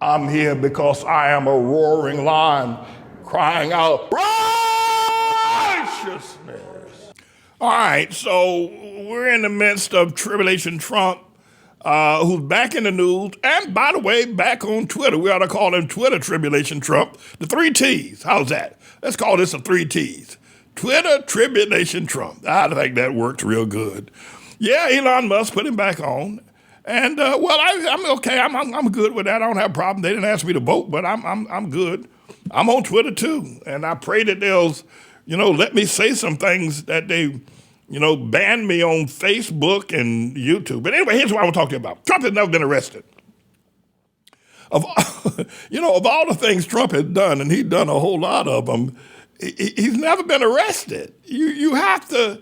I'm here because I am a roaring lion crying out righteousness. All right, so we're in the midst of Tribulation Trump, who's back in the news, and by the way, back on Twitter. We ought to call him Twitter Tribulation Trump. The three T's. How's that? Let's call this the three T's. Twitter Tribulation Trump. I think that worked real good. Yeah, Elon Musk put him back on. And I'm okay. I'm good with that. I don't have a problem. They didn't ask me to vote, but I'm good. I'm on Twitter too, and I pray that they'll, let me say some things that they, ban me on Facebook and YouTube. But anyway, here's what I want to talk to you about. Trump has never been arrested. Of all the things Trump has done, and he's done a whole lot of them, he's never been arrested. You have to,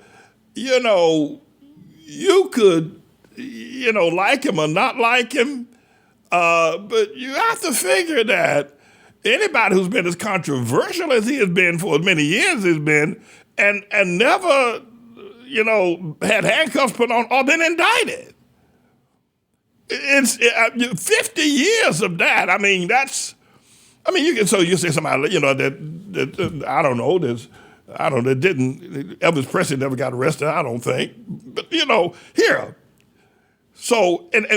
you could. Like him or not like him, but you have to figure that anybody who's been as controversial as he has been for as many years has been, and never, had handcuffs put on or been indicted. It's 50 years of that. You say somebody, that I don't know, that didn't, Elvis Presley never got arrested, I don't think. But, here. So, and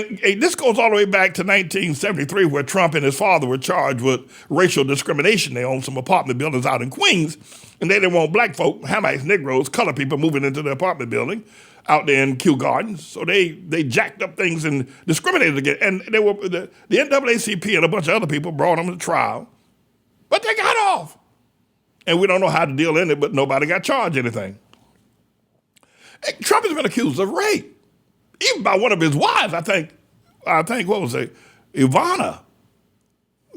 this goes all the way back to 1973, where Trump and his father were charged with racial discrimination. They owned some apartment buildings out in Queens, and they didn't want black folk, Hamites, Negroes, colored people moving into the apartment building out there in Kew Gardens. So they jacked up things and discriminated against. And they were the NAACP and a bunch of other people brought them to trial, but they got off. And we don't know how to deal in it, but nobody got charged anything. And Trump has been accused of rape. Even by one of his wives, I think, what was it, Ivana,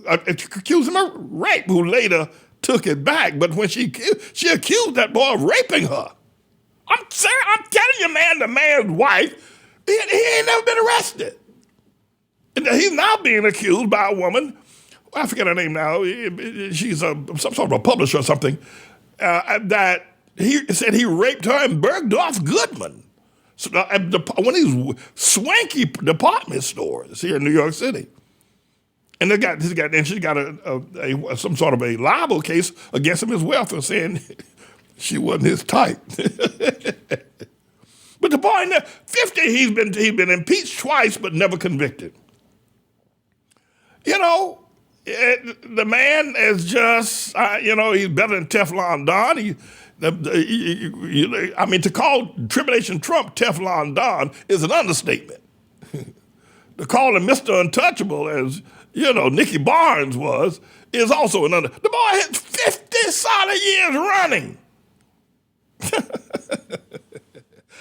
accused him of rape, who later took it back. But when she accused that boy of raping her. I'm telling you, man, the man's wife, he ain't never been arrested. And he's now being accused by a woman, I forget her name now, she's some sort of a publisher or something, that he said he raped her in Bergdorf Goodman. So, one of these swanky department stores here in New York City, and she got some sort of a libel case against him as well for saying she wasn't his type. But the boy, 50, he's been impeached twice but never convicted. The man is just, he's better than Teflon Don. To call Tribulation Trump Teflon Don is an understatement. To call him Mr. Untouchable, as, Nicky Barnes was, is also an understatement. The boy had 50 solid years running.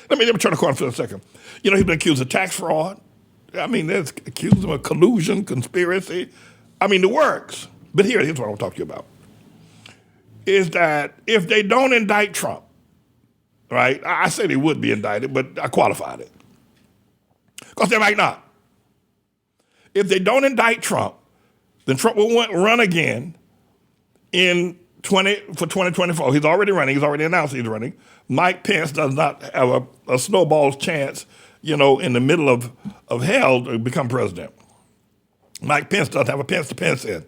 Let me turn the corner for a second. He's been accused of tax fraud. There's accused of collusion, conspiracy. The works. But here's what I want to talk to you about. Is that if they don't indict Trump, right? I say they would be indicted, but I qualified it. Because they might not. If they don't indict Trump, then Trump will run again for 2024. He's already running. He's already announced he's running. Mike Pence does not have a snowball's chance, in the middle of hell to become president. Mike Pence doesn't have a pence to Pence in.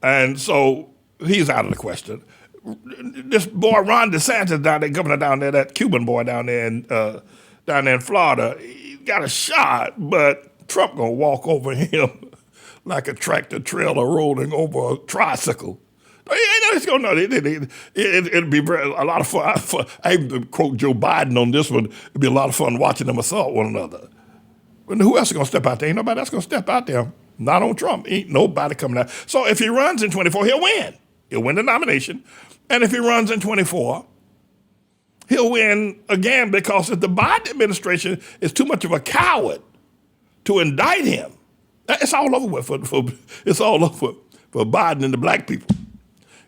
And so he's out of the question. This boy, Ron DeSantis down there, governor down there, that Cuban boy down there in Florida, he got a shot, but Trump gonna walk over him like a tractor trailer rolling over a tricycle. It'd be a lot of fun. I even quote Joe Biden on this one. It'd be a lot of fun watching them assault one another. But who else is gonna step out there? Ain't nobody else gonna step out there. Not on Trump. Ain't nobody coming out. So if he runs in 24, he'll win. He'll win the nomination. And if he runs in 24, he'll win again, because if the Biden administration is too much of a coward to indict him, it's all over with it's all over for Biden and the black people.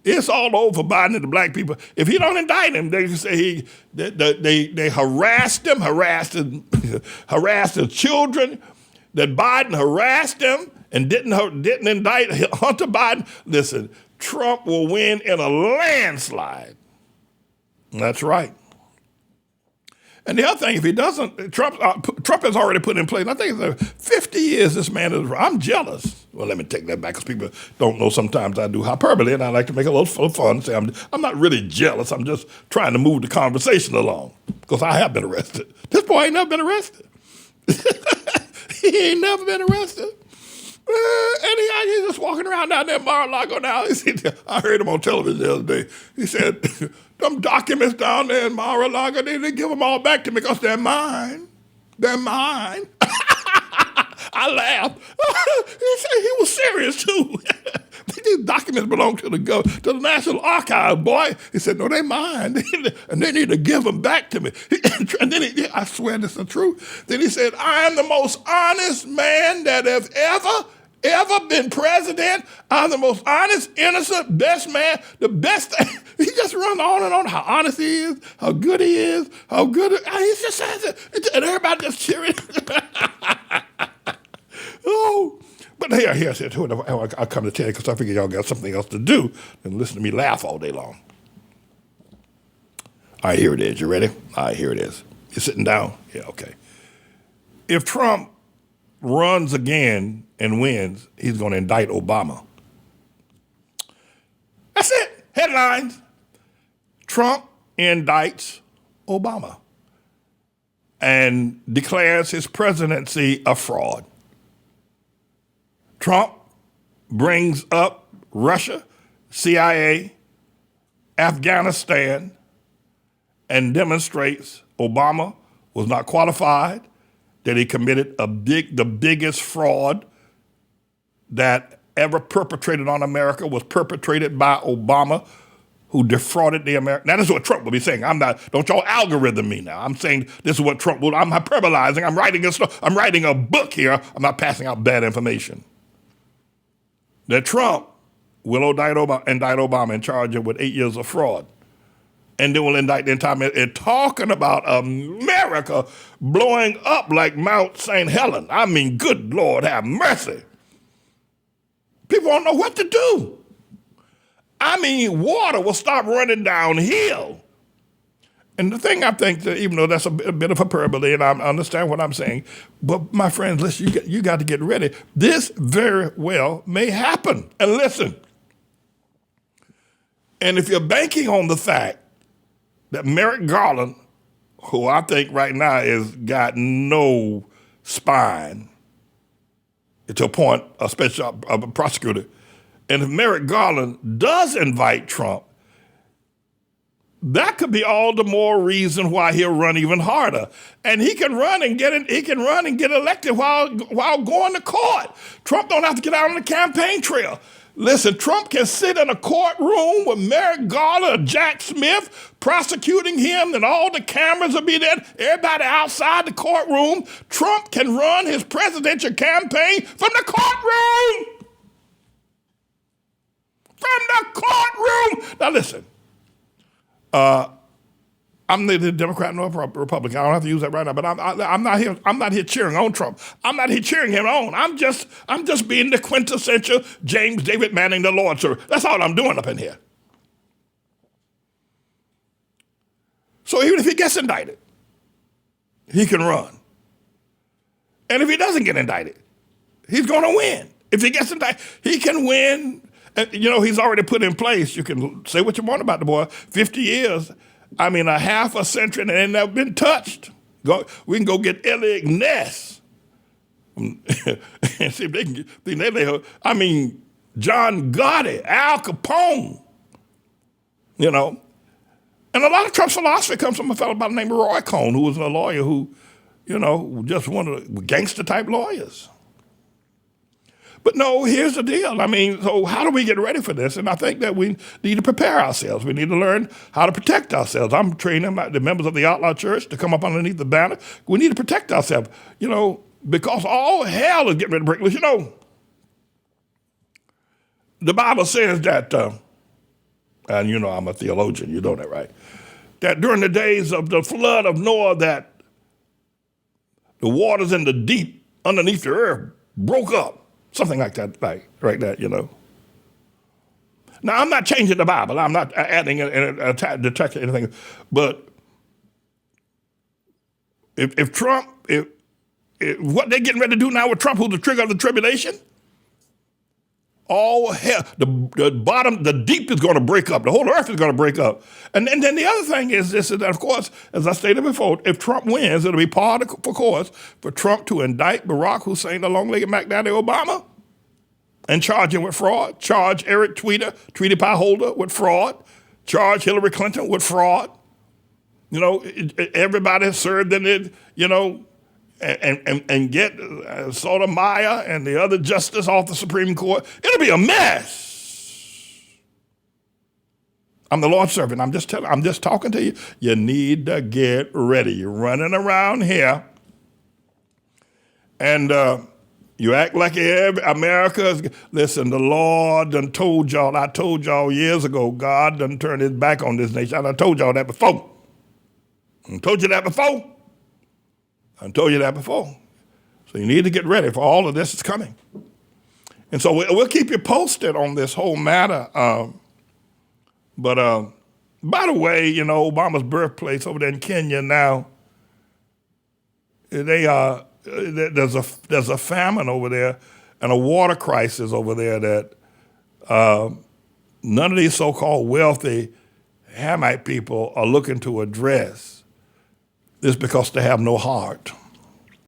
It's all over for Biden and the black people. If he don't indict him, they say they harassed him, harassed his children, that Biden harassed him and didn't indict Hunter Biden. Listen, Trump will win in a landslide. That's right. And the other thing, if he doesn't, Trump has already put in place, I think it's 50 years this man is, I'm jealous. Well, let me take that back because people don't know sometimes I do hyperbole and I like to make a little fun. Say I'm not really jealous. I'm just trying to move the conversation along because I have been arrested. This boy ain't never been arrested. He ain't never been arrested. And he's just walking around down there in Mar-a-Lago now. I heard him on television the other day. He said, them documents down there in Mar-a-Lago, they give them all back to me because they're mine. They're mine. I laughed. He said he was serious too. These documents belong to the National Archives, boy. He said, no, they're mine. And they need to give them back to me. And then I swear this is the truth. Then he said, I am the most honest man that have ever been president. I'm the most honest, innocent, best man, the best. He just runs on and on how honest he is, how good he is, how good. He just says it. And everybody just cheering. Oh, but here's what I come to tell you because I figure y'all got something else to do than listen to me laugh all day long. All right, here it is. You ready? All right, here it is. You sitting down? Yeah, okay. If Trump runs again and wins, he's going to indict Obama. That's it. Headlines. Trump indicts Obama and declares his presidency a fraud. Trump brings up Russia, CIA, Afghanistan, and demonstrates Obama was not qualified, that he committed the biggest fraud that ever perpetrated on America was perpetrated by Obama, who defrauded the American. Now, this is what Trump will be saying. Don't y'all algorithm me now. I'm saying this is what Trump will, I'm hyperbolizing. I'm writing a book here. I'm not passing out bad information. That Trump will indict Obama and charge him with 8 years of fraud. And then will indict the entire America. And talking about America blowing up like Mount St. Helens. I mean, good Lord, have mercy. People don't know what to do. I mean, water will stop running downhill. And the thing I think that, even though that's a bit of hyperbole, and I understand what I'm saying, but my friends, listen, you got to get ready. This very well may happen. And listen, and if you're banking on the fact that Merrick Garland, who I think right now has got no spine to appoint a special prosecutor, and if Merrick Garland does invite Trump, that could be all the more reason why he'll run even harder. And he can run and get elected while going to court. Trump don't have to get out on the campaign trail. Listen, Trump can sit in a courtroom with Merrick Garland or Jack Smith prosecuting him, and all the cameras will be there, everybody outside the courtroom. Trump can run his presidential campaign from the courtroom. From the courtroom. Now listen. I'm neither Democrat nor Republican. I don't have to use that right now, but I'm not here. I'm not here cheering on Trump. I'm not here cheering him on. I'm just being the quintessential James David Manning, the Lord servant. That's all I'm doing up in here. So even if he gets indicted, he can run. And if he doesn't get indicted, he's going to win. If he gets indicted, he can win. And, he's already put in place. You can say what you want about the boy. 50 years, a half a century, and it ain't never been touched. We can go get Elliot Ness. And see if they can get, John Gotti, Al Capone, And a lot of Trump's philosophy comes from a fellow by the name of Roy Cohn, who was a lawyer who, just one of the gangster-type lawyers. But no, here's the deal. So how do we get ready for this? And I think that we need to prepare ourselves. We need to learn how to protect ourselves. I'm training the members of the ATLAH Church to come up underneath the banner. We need to protect ourselves, because all hell is getting ready to break loose. The Bible says that, and I'm a theologian, you know that, right? That during the days of the flood of Noah, that the waters in the deep underneath the earth broke up. Something like that, Now, I'm not changing the Bible. I'm not adding detracting anything. But if Trump, if what they're getting ready to do now with Trump, who's the trigger of the tribulation, all hell, the bottom, the deep is going to break up. The whole earth is going to break up. And then the other thing is this, is that, of course, as I stated before, if Trump wins, it'll be part of the course for Trump to indict Barack Hussein, the long-legged McDaddy Obama, and charge him with fraud, charge Eric Tweeter, Treaty Pie Holder, with fraud, charge Hillary Clinton with fraud. You know, everybody served in it, you know, and get Sotomayor and the other justice off the Supreme Court. It'll be a mess. I'm the Lord's servant. I'm just talking to you. You need to get ready. You're running around here, and you act like America's. Listen, the Lord done told y'all. I told y'all years ago, God done turned his back on this nation. I told y'all that before. I told you that before. I told you that before. So you need to get ready for all of this is coming. And so we'll keep you posted on this whole matter. But by the way, you know, Obama's birthplace over there in Kenya now, there's a famine over there and a water crisis over there that none of these so-called wealthy Hamite people are looking to address. It's because they have no heart.